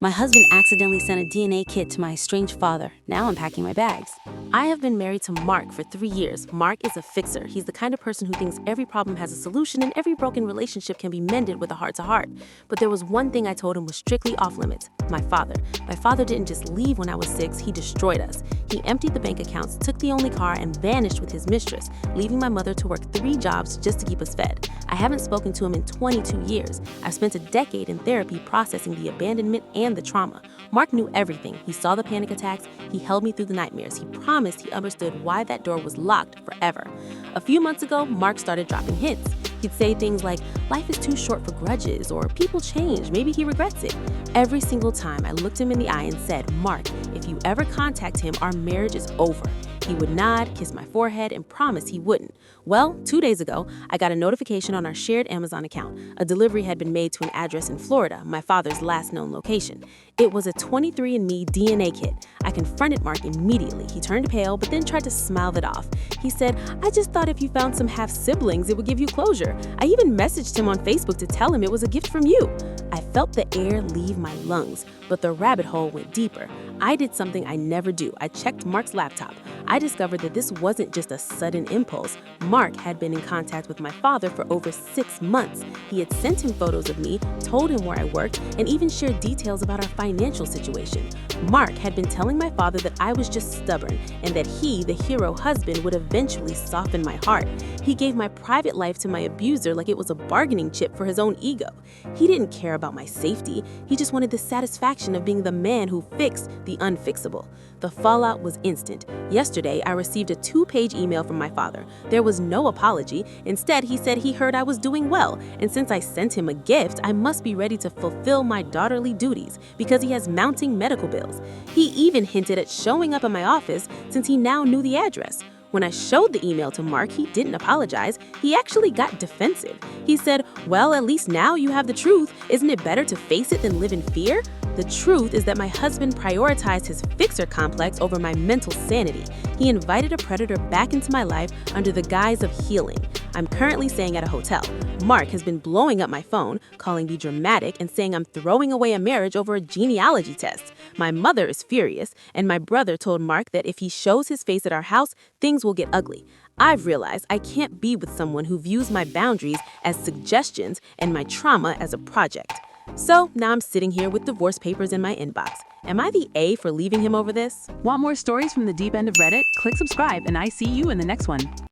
My husband accidentally sent a DNA kit to my estranged father. Now I'm packing my bags. I have been married to Mark for 3 years. Mark is a fixer. He's the kind of person who thinks every problem has a solution and every broken relationship can be mended with a heart-to-heart. But there was one thing I told him was strictly off limits: my father. My father didn't just leave when I was 6, he destroyed us. He emptied the bank accounts, took the only car, and vanished with his mistress, leaving my mother to work 3 jobs just to keep us fed. I haven't spoken to him in 22 years. I've spent a decade in therapy processing the abandonment and the trauma. Mark knew everything. He saw the panic attacks. He held me through the nightmares. He promised he understood why that door was locked forever. A few months ago, Mark started dropping hints. He'd say things like, "Life is too short for grudges," or "People change, maybe he regrets it." Every single time I looked him in the eye and said, "Mark, if you ever contact him, our marriage is over." He would nod, kiss my forehead, and promise he wouldn't. Well, 2 days ago, I got a notification on our shared Amazon account. A delivery had been made to an address in Florida, my father's last known location. It was a 23andMe DNA kit. I confronted Mark immediately. He turned pale, but then tried to smile it off. He said, "I just thought if you found some half-siblings, it would give you closure. I even messaged him on Facebook to tell him it was a gift from you." I felt the air leave my lungs, but the rabbit hole went deeper. I did something I never do. I checked Mark's laptop. I discovered that this wasn't just a sudden impulse. Mark had been in contact with my father for over 6 months. He had sent him photos of me, told him where I worked, and even shared details about our financial situation. Mark had been telling my father that I was just stubborn and that he, the hero husband, would eventually soften my heart. He gave my private life to my abuser like it was a bargaining chip for his own ego. He didn't care about my safety. He just wanted the satisfaction of being the man who fixed the unfixable. The fallout was instant. Yesterday, I received a 2-page email from my father. There was no apology. Instead, he said he heard I was doing well, and since I sent him a gift, I must be ready to fulfill my daughterly duties because he has mounting medical bills. He even hinted at showing up at my office since he now knew the address. When I showed the email to Mark, he didn't apologize. He actually got defensive. He said, "Well, at least now you have the truth. Isn't it better to face it than live in fear?" The truth is that my husband prioritized his fixer complex over my mental sanity. He invited a predator back into my life under the guise of healing. I'm currently staying at a hotel. Mark has been blowing up my phone, calling me dramatic and saying I'm throwing away a marriage over a genealogy test. My mother is furious, and my brother told Mark that if he shows his face at our house, things will get ugly. I've realized I can't be with someone who views my boundaries as suggestions and my trauma as a project. So now I'm sitting here with divorce papers in my inbox. Am I the A for leaving him over this? Want more stories from the deep end of Reddit? Click subscribe and I see you in the next one.